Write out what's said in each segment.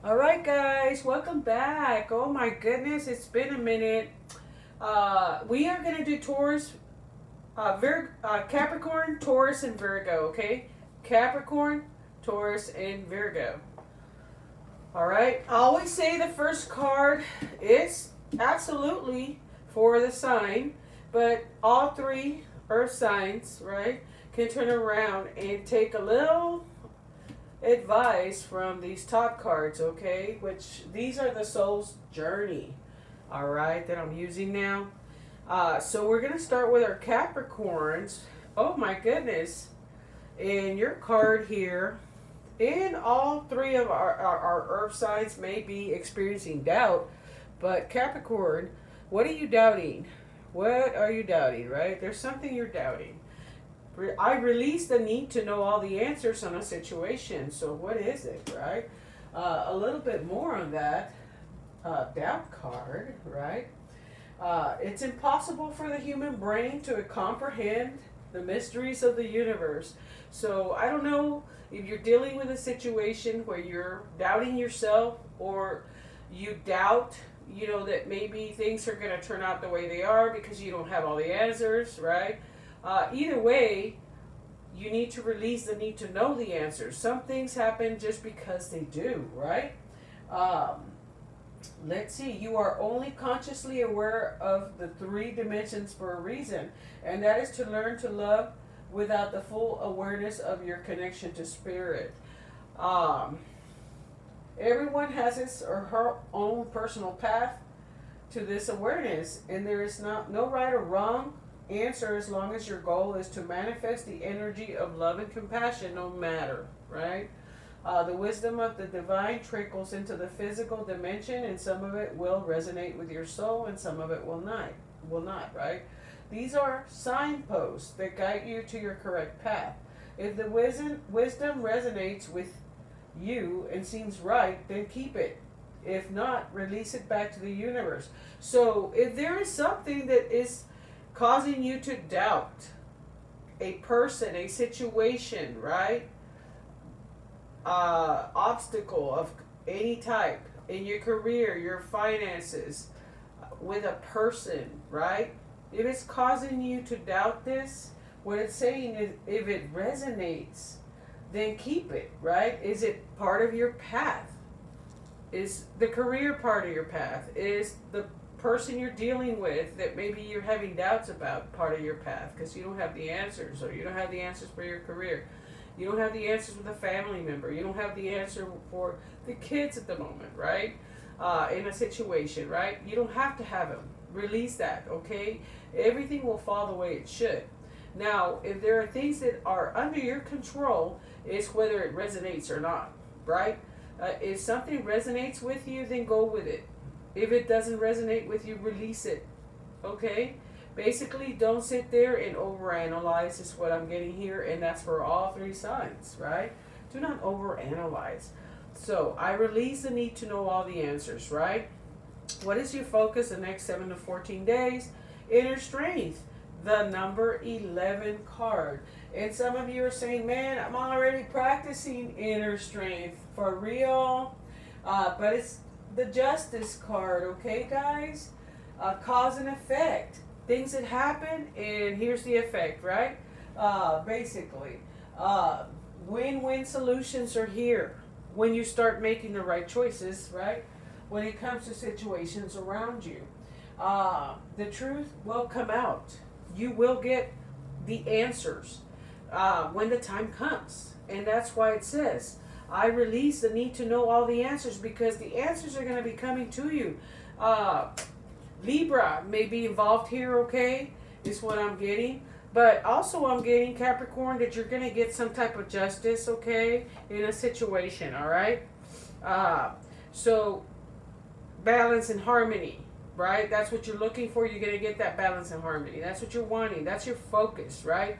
All right, guys, welcome back. Oh my goodness, it's been a minute. We are going to do Taurus, Capricorn, Taurus, and Virgo, okay? Capricorn, Taurus, and Virgo. All right, I always say the first card is absolutely for the sign, but all three earth signs, right, can turn around and take a little advice from these top cards, okay? Which these are the soul's journey, all right, that I'm using now. So we're gonna start with our Capricorns. Oh my goodness! And your card here, and all three of our Earth signs may be experiencing doubt, but Capricorn, what are you doubting? What are you doubting? Right? There's something you're doubting. I release the need to know all the answers on a situation. So what is it, right? A little bit more on that doubt card, right? It's impossible for the human brain to comprehend the mysteries of the universe. So I don't know if you're dealing with a situation where you're doubting yourself, or you doubt, that maybe things are going to turn out the way they are because you don't have all the answers, right? Either way, you need to release the need to know the answers. Some things happen just because they do, right? Um, let's see. You are only consciously aware of the three dimensions for a reason, and that is to learn to love without the full awareness of your connection to spirit. Um, everyone has his or her own personal path to this awareness, and there is no right or wrong answer as long as your goal is to manifest the energy of love and compassion, no matter, right? The wisdom of the divine trickles into the physical dimension, and some of it will resonate with your soul and some of it will not. Right? These are signposts that guide you to your correct path. If the wisdom resonates with you and seems right, then keep it. If not, release it back to the universe. So if there is something that is causing you to doubt a person, a situation, right? Obstacle of any type in your career, your finances, with a person, right? If it's causing you to doubt this, what it's saying is if it resonates, then keep it, right? Is it part of your path? Is the career part of your path? Is the person you're dealing with that maybe you're having doubts about part of your path because you don't have the answers, or you don't have the answers for your career? You don't have the answers with a family member. You don't have the answer for the kids at the moment, right? In a situation, right? You don't have to have them. Release that, okay? Everything will fall the way it should. Now, if there are things that are under your control, it's whether it resonates or not, right? If something resonates with you, then go with it. If it doesn't resonate with you, release it, okay? Basically, don't sit there and overanalyze is what I'm getting here, and that's for all three signs, right? Do not overanalyze. So I release the need to know all the answers, right? What is your focus the next 7 to 14 days? Inner strength, the number 11 card. And some of you are saying, man, I'm already practicing inner strength. For real? But it's the justice card, okay, guys? Cause and effect. Things that happen, and here's the effect, right? Basically, win-win solutions are here when you start making the right choices, right? When it comes to situations around you, the truth will come out. You will get the answers when the time comes, and that's why it says, I release the need to know all the answers, because the answers are going to be coming to you. Libra may be involved here, okay? Is what I'm getting. But also I'm getting, Capricorn, that you're going to get some type of justice, okay, in a situation, all right? So balance and harmony, right? That's what you're looking for. You're going to get that balance and harmony. That's what you're wanting. That's your focus, right?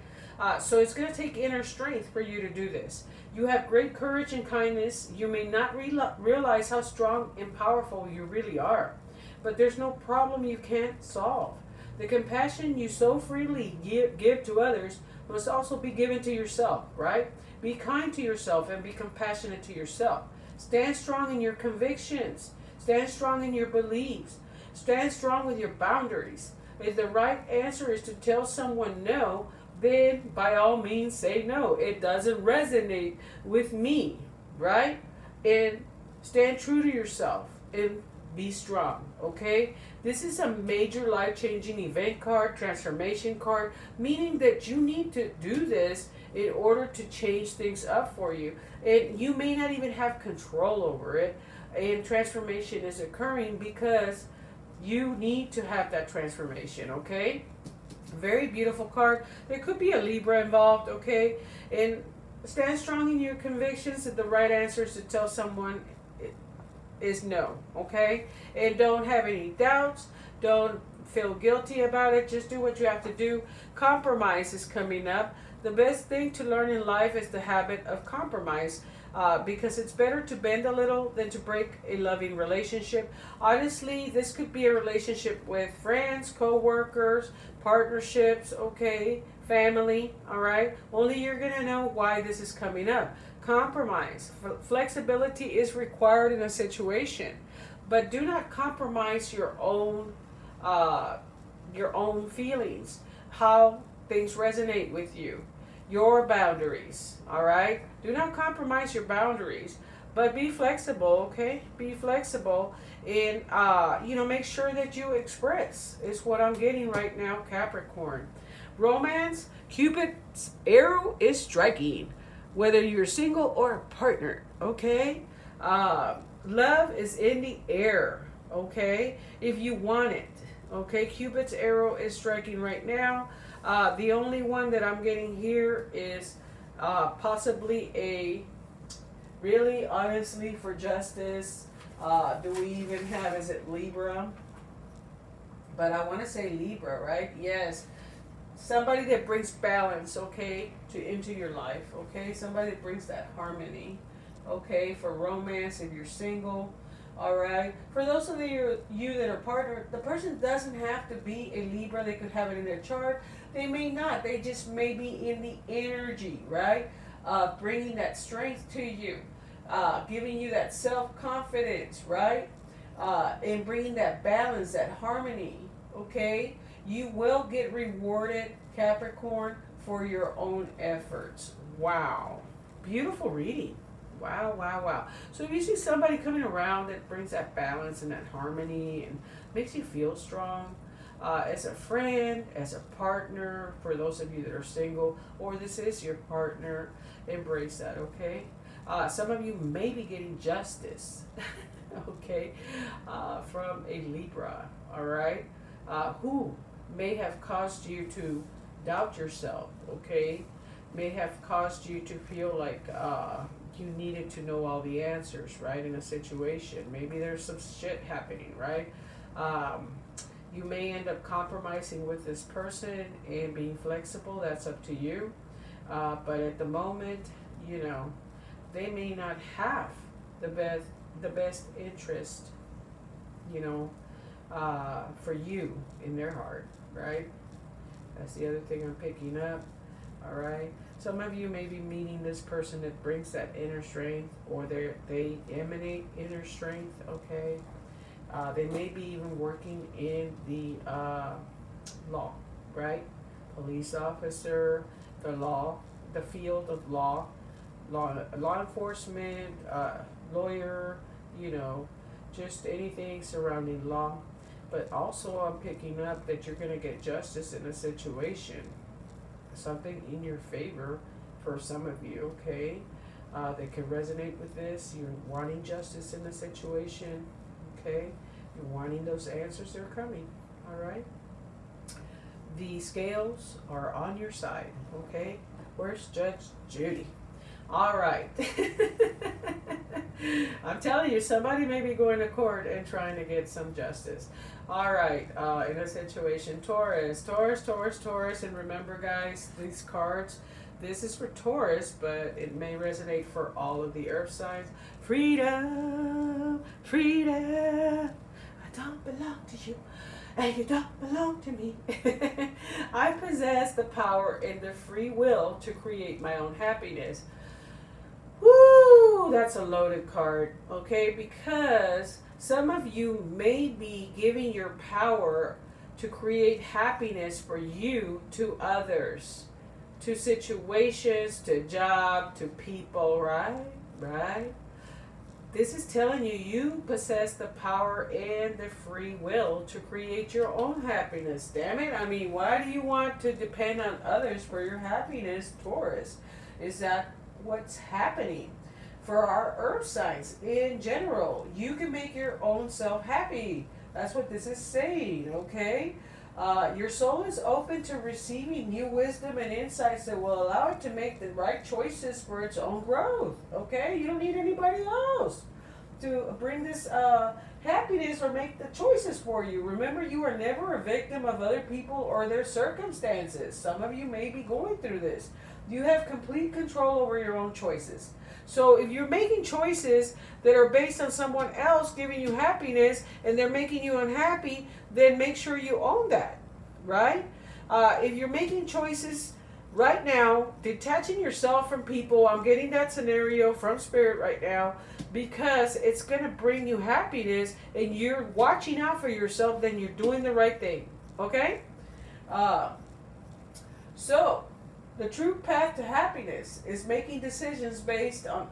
So it's going to take inner strength for you to do this. You have great courage and kindness. You may not realize how strong and powerful you really are, but there's no problem you can't solve. The compassion you so freely give to others must also be given to yourself, right? Be kind to yourself and be compassionate to yourself. Stand strong in your convictions. Stand strong in your beliefs. Stand strong with your boundaries. If the right answer is to tell someone no, then by all means say no. It doesn't resonate with me, right? And stand true to yourself and be strong, okay? This is a major life-changing event card, transformation card, meaning that you need to do this in order to change things up for you. And you may not even have control over it. And transformation is occurring because you need to have that transformation, okay? Very beautiful card. There could be a Libra involved, okay? And stand strong in your convictions. If the right answer is to tell someone is no, okay? And don't have any doubts. Don't feel guilty about it. Just do what you have to do. Compromise is coming up. The best thing to learn in life is the habit of compromise. Because it's better to bend a little than to break a loving relationship. Honestly, this could be a relationship with friends, co-workers, partnerships, okay, family, all right? Only you're going to know why this is coming up. Compromise. Flexibility is required in a situation, but do not compromise your own feelings, how things resonate with you. Your boundaries, all right? Do not compromise your boundaries, but be flexible, okay? Be flexible and, make sure that you express is what I'm getting right now, Capricorn. Romance, Cupid's arrow is striking, whether you're single or a partner, okay? Love is in the air, okay? If you want it, okay? Cupid's arrow is striking right now. The only one that I'm getting here is possibly a, really, honestly, for justice. Do we even have, is it Libra? But I want to say Libra, right? Yes. Somebody that brings balance, okay, into your life, okay? Somebody that brings that harmony, okay, for romance if you're single. All right. For those of you that are partnered, the person doesn't have to be a Libra. They could have it in their chart. They may not. They just may be in the energy, right? Bringing that strength to you, giving you that self-confidence, right? And bringing that balance, that harmony, okay? You will get rewarded, Capricorn, for your own efforts. Wow. Beautiful reading. Wow, wow, wow. So if you see somebody coming around that brings that balance and that harmony and makes you feel strong, as a friend, as a partner, for those of you that are single, or this is your partner, embrace that, okay? Some of you may be getting justice, okay, from a Libra, all right, who may have caused you to doubt yourself, okay, may have caused you to feel like you needed to know all the answers, right, in a situation. Maybe there's some shit happening, right? You may end up compromising with this person and being flexible. That's up to you. But at the moment, they may not have the best interest, for you in their heart, right? That's the other thing I'm picking up. All right. Some of you may be meeting this person that brings that inner strength, or they emanate inner strength, okay? They may be even working in the law, right? Police officer, the field of law enforcement, lawyer, just anything surrounding law. But also I'm picking up that you're going to get justice in a situation. Something in your favor for some of you, okay? That can resonate with this. You're wanting justice in a situation, okay? You're wanting those answers, they're coming, all right? The scales are on your side, okay? Where's Judge Judy? All right. I'm telling you, somebody may be going to court and trying to get some justice. All right, in a situation, Taurus, and remember, guys, these cards, this is for Taurus, but it may resonate for all of the earth signs. Freedom, freedom, I don't belong to you, and you don't belong to me. I possess the power and the free will to create my own happiness. Woo! Ooh, that's a loaded card, okay? Because some of you may be giving your power to create happiness for you to others, to situations, to job, to people, right? Right? This is telling you you possess the power and the free will to create your own happiness. Damn it. I mean, why do you want to depend on others for your happiness, Taurus? Is that what's happening? For our earth signs in general, you can make your own self happy. That's what this is saying, okay? Your soul is open to receiving new wisdom and insights that will allow it to make the right choices for its own growth, okay? You don't need anybody else to bring this happiness or make the choices for you. Remember, you are never a victim of other people or their circumstances. Some of you may be going through this. You have complete control over your own choices. So if you're making choices that are based on someone else giving you happiness and they're making you unhappy, then make sure you own that, right? If you're making choices right now, detaching yourself from people, I'm getting that scenario from Spirit right now, because it's going to bring you happiness and you're watching out for yourself, then you're doing the right thing, okay? So the true path to happiness is making decisions based on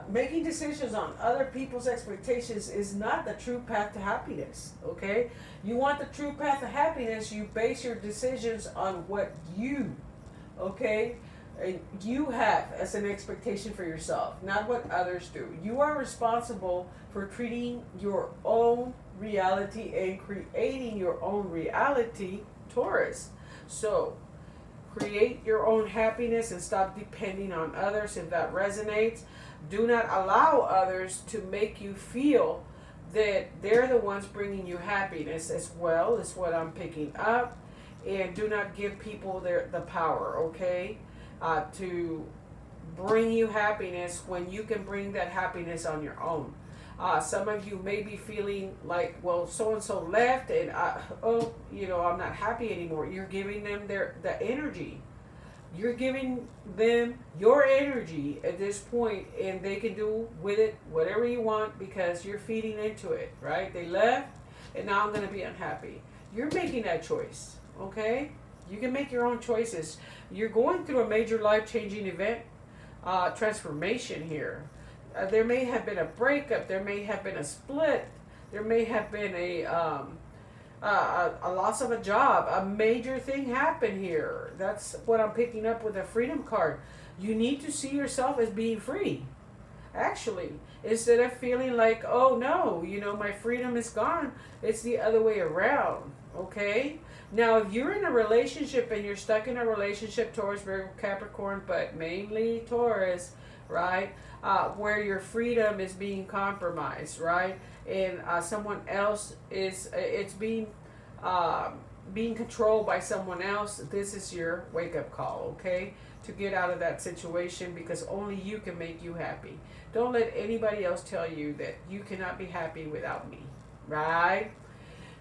making decisions on other people's expectations is not the true path to happiness, okay? You want the true path to happiness, you base your decisions on what you, okay, you have as an expectation for yourself, not what others do. You are responsible for treating your own reality and creating your own reality, Taurus. So, create your own happiness and stop depending on others if that resonates. Do not allow others to make you feel that they're the ones bringing you happiness as well, is what I'm picking up. And do not give people the power, okay, to bring you happiness when you can bring that happiness on your own. Some of you may be feeling like, well, so-and-so left and, I'm not happy anymore. You're giving them the energy. You're giving them your energy at this point, and they can do with it whatever you want because you're feeding into it, right? They left, and now I'm going to be unhappy. You're making that choice, okay? You can make your own choices. You're going through a major life-changing event, transformation here. There may have been a breakup. There may have been a split. There may have been a loss of a job. A major thing happened here. That's what I'm picking up with the Freedom card. You need to see yourself as being free. Actually, instead of feeling like, oh no, my freedom is gone, it's the other way around. Okay? Now, if you're in a relationship and you're stuck in a relationship, Taurus, Virgo, Capricorn, but mainly Taurus, right? Where your freedom is being compromised, right? And someone else it's being controlled by someone else. This is your wake-up call, okay? To get out of that situation, because only you can make you happy. Don't let anybody else tell you that you cannot be happy without me, right?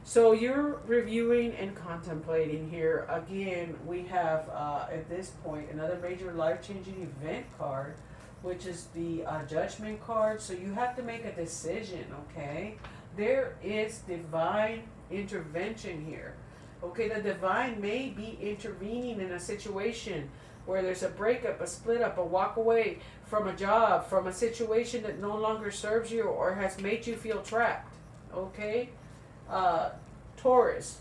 So you're reviewing and contemplating here. Again, we have at this point another major life-changing event card, which is the Judgment card. So you have to make a decision, okay? There is divine intervention here. Okay, the divine may be intervening in a situation where there's a breakup, a split up, a walk away from a job, from a situation that no longer serves you or has made you feel trapped, okay? Taurus,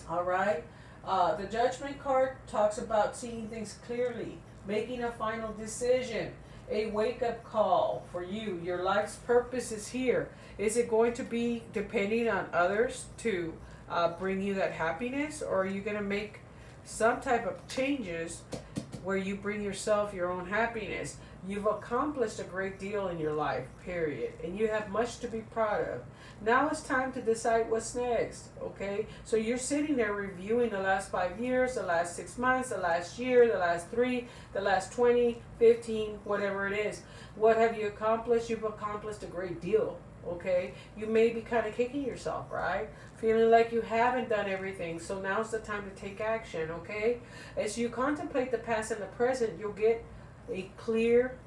all right? The Judgment card talks about seeing things clearly, making a final decision, a wake-up call for you. Your life's purpose is here. Is it going to be depending on others to bring you that happiness, or are you going to make some type of changes where you bring yourself your own happiness? You've accomplished a great deal in your life, period, and you have much to be proud of. Now it's time to decide what's next, okay? So you're sitting there reviewing the last 5 years, the last 6 months, the last year, the last 3, the last 20, 15, whatever it is. What have you accomplished? You've accomplished a great deal, okay? You may be kind of kicking yourself, right? Feeling like you haven't done everything, so now's the time to take action, okay? As you contemplate the past and the present, you'll get a clear,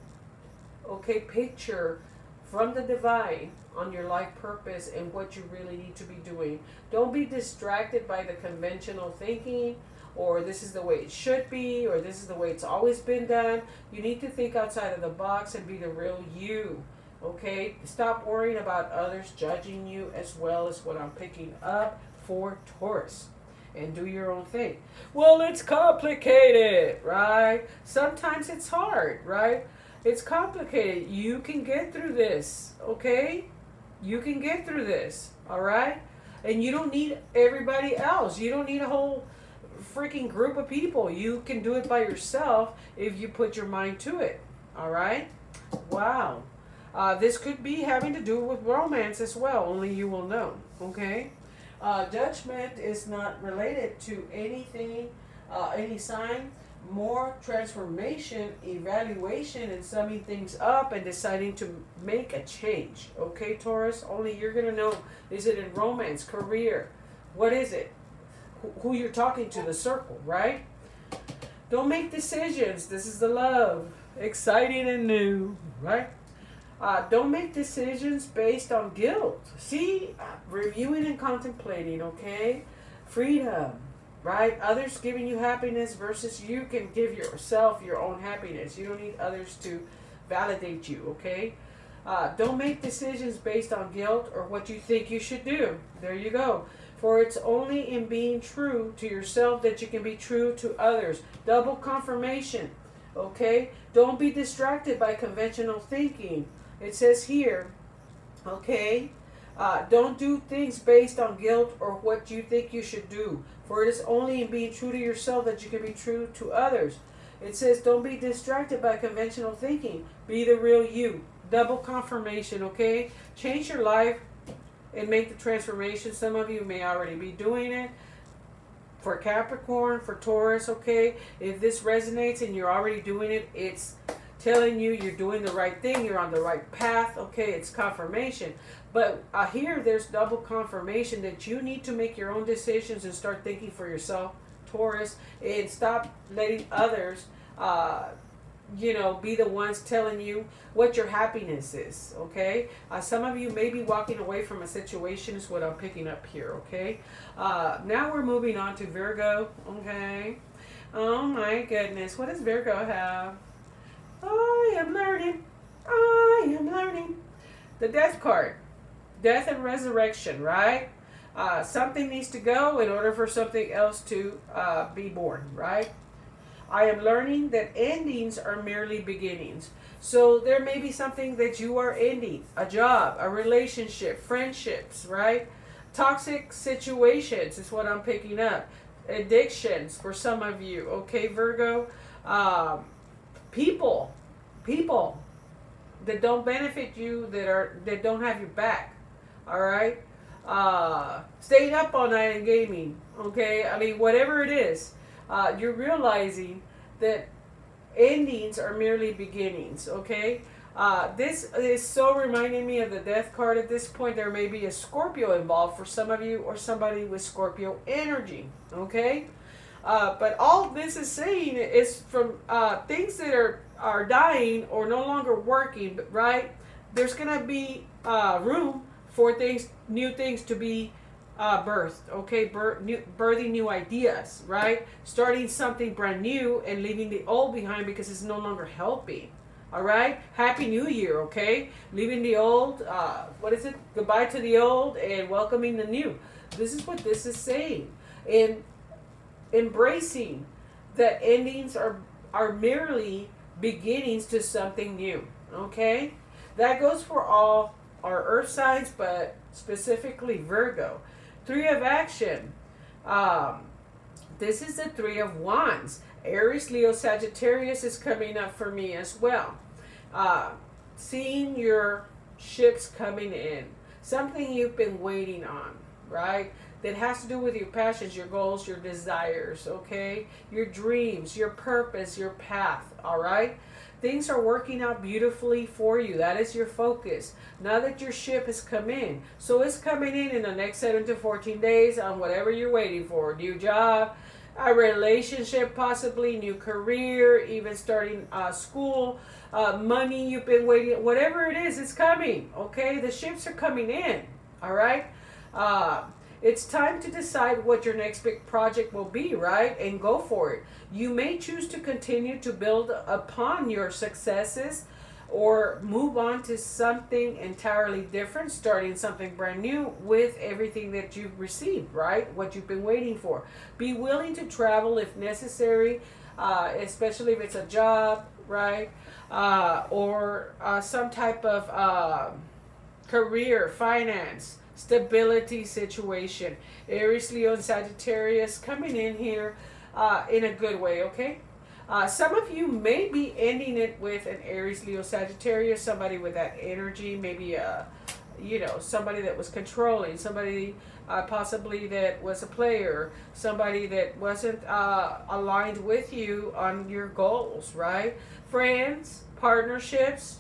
okay, picture from the divine on your life purpose and what you really need to be doing. Don't be distracted by the conventional thinking, or this is the way it should be, or this is the way it's always been done. You need to think outside of the box and be the real you. Okay? Stop worrying about others judging you, as well as what I'm picking up for Taurus. And do your own thing. Well, it's complicated, right? Sometimes it's hard, right? It's complicated. You can get through this, okay? You can get through this, all right? And you don't need everybody else. You don't need a whole freaking group of people. You can do it by yourself if you put your mind to it, all right? Wow. This could be having to do with romance as well. Only you will know, okay? Judgment is not related to anything, any sign. More transformation, evaluation, and summing things up and deciding to make a change. Okay, Taurus? Only you're going to know. Is it in romance, career? What is it? Who you're talking to, the circle, right? Don't make decisions. This is the love. Exciting and new, right? Don't make decisions based on guilt. See? Reviewing and contemplating, okay? Freedom. Right? Others giving you happiness versus you can give yourself your own happiness. You don't need others to validate you, okay? Don't make decisions based on guilt or what you think you should do. There you go. For it's only in being true to yourself that you can be true to others. Double confirmation, okay? Don't be distracted by conventional thinking. It says here, okay? Don't do things based on guilt or what you think you should do. For it is only in being true to yourself that you can be true to others. It says don't be distracted by conventional thinking. Be the real you. Double confirmation, okay? Change your life and make the transformation. Some of you may already be doing it. For Capricorn, for Taurus, okay? If this resonates and you're already doing it, it's telling you you're doing the right thing. You're on the right path, okay? It's confirmation. But here there's double confirmation that you need to make your own decisions and start thinking for yourself, Taurus, and stop letting others, be the ones telling you what your happiness is, okay? Some of you may be walking away from a situation is what I'm picking up here, okay? Now we're moving on to Virgo, okay? Oh my goodness, what does Virgo have? I am learning. The Death card. Death and resurrection, right? Something needs to go in order for something else to be born, right? I am learning that endings are merely beginnings. So there may be something that you are ending. A job, a relationship, friendships, right? Toxic situations is what I'm picking up. Addictions for some of you, okay, Virgo? People that don't benefit you, that don't have your back. All right, staying up all night and gaming. Okay, I mean whatever it is, you're realizing that endings are merely beginnings. Okay, this is so reminding me of the Death card. At this point, there may be a Scorpio involved for some of you, or somebody with Scorpio energy. Okay, but all this is saying is from things that are dying or no longer working. Right, there's gonna be room for new things to be birthed, okay? Birthing new ideas, right? Starting something brand new and leaving the old behind because it's no longer helping, all right? Happy New Year, okay? Leaving the old, goodbye to the old and welcoming the new. This is what this is saying. And embracing that endings are merely beginnings to something new, okay? That goes for all our earth signs, but specifically Virgo. Three of action. This is the Three of Wands. Aries, Leo, Sagittarius is coming up for me as well. Seeing your ships coming in. Something you've been waiting on, right? That has to do with your passions, your goals, your desires, okay? Your dreams, your purpose, your path, all right? Things are working out beautifully for you. That is your focus. Now that your ship has come in. So it's coming in the next 7 to 14 days on whatever you're waiting for. New job, a relationship, possibly new career, even starting school, money you've been waiting, whatever it is, it's coming. Okay, the ships are coming in. All right. It's time to decide what your next big project will be, right? And go for it. You may choose to continue to build upon your successes or move on to something entirely different, starting something brand new with everything that you've received, right? What you've been waiting for. Be willing to travel if necessary, especially if it's a job, right? Or some type of career, finance, stability situation. Aries, Leo, and Sagittarius coming in here in a good way, okay? Some of you may be ending it with an Aries, Leo, Sagittarius, somebody with that energy, maybe somebody that was controlling, somebody possibly that was a player, somebody that wasn't aligned with you on your goals, right? Friends, partnerships,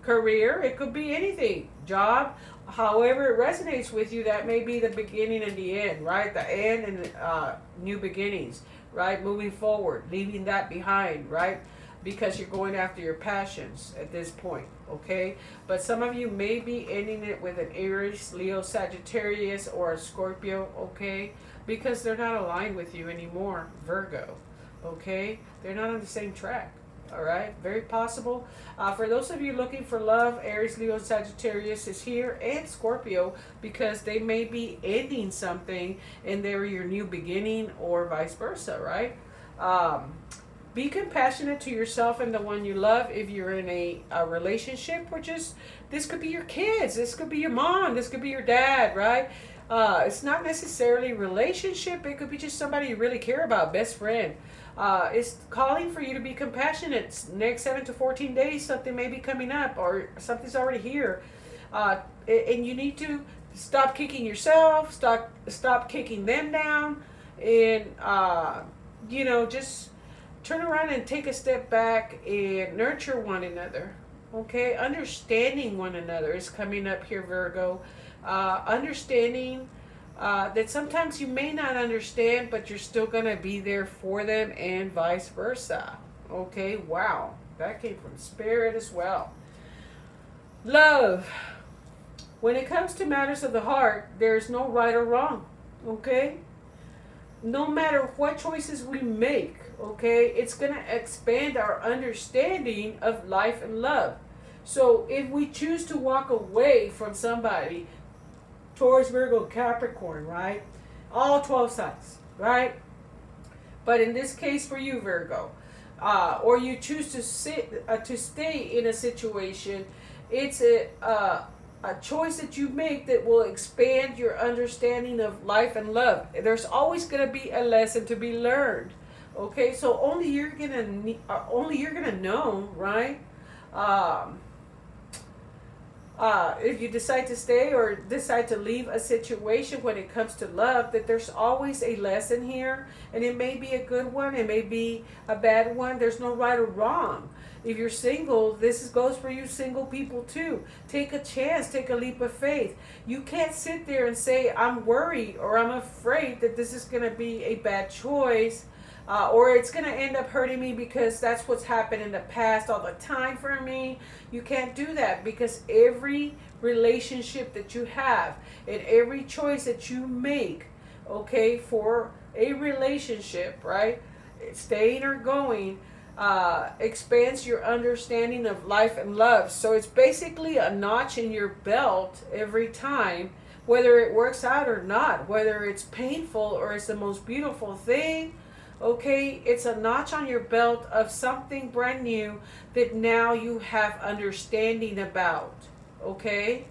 career, it could be anything, job, however it resonates with you, that may be the beginning and the end, right? The end and new beginnings, right? Moving forward, leaving that behind, right? Because you're going after your passions at this point, okay? But some of you may be ending it with an Aries, Leo, Sagittarius, or a Scorpio, okay? Because they're not aligned with you anymore, Virgo, okay? They're not on the same track. All right, very possible. For those of you looking for love, Aries, Leo, and Sagittarius is here, and Scorpio, because they may be ending something and they're your new beginning, or vice versa, right? Be compassionate to yourself and the one you love. If you're in a relationship, or just, this could be your kids, this could be your mom, this could be your dad, right? It's not necessarily relationship. It could be just somebody you really care about, best friend. It's calling for you to be compassionate. Next 7 to 14 days, something may be coming up, or something's already here. And you need to stop kicking yourself, stop kicking them down, and, just turn around and take a step back and nurture one another. Okay, understanding one another is coming up here, Virgo. Understanding that sometimes you may not understand, but you're still going to be there for them, and vice versa. Okay, wow. That came from Spirit as well. Love. When it comes to matters of the heart, there's no right or wrong. Okay? No matter what choices we make, okay, it's going to expand our understanding of life and love. So if we choose to walk away from somebody, Taurus, Virgo, Capricorn, right? All 12 signs, right? But in this case for you, Virgo, or you choose to stay in a situation, it's a choice that you make that will expand your understanding of life and love. There's always going to be a lesson to be learned. Okay, so only you're gonna know, right? If you decide to stay or decide to leave a situation when it comes to love, that there's always a lesson here, and it may be a good one, it may be a bad one. There's no right or wrong. If you're single, goes for you single people too. Take a chance, take a leap of faith. You can't sit there and say, I'm worried or I'm afraid that this is going to be a bad choice. Or it's going to end up hurting me because that's what's happened in the past all the time for me. You can't do that, because every relationship that you have and every choice that you make, okay, for a relationship, right, staying or going, expands your understanding of life and love. So it's basically a notch in your belt every time, whether it works out or not, whether it's painful or it's the most beautiful thing. Okay, it's a notch on your belt of something brand new that now you have understanding about. Okay?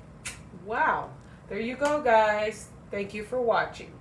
Wow. There you go, guys. Thank you for watching.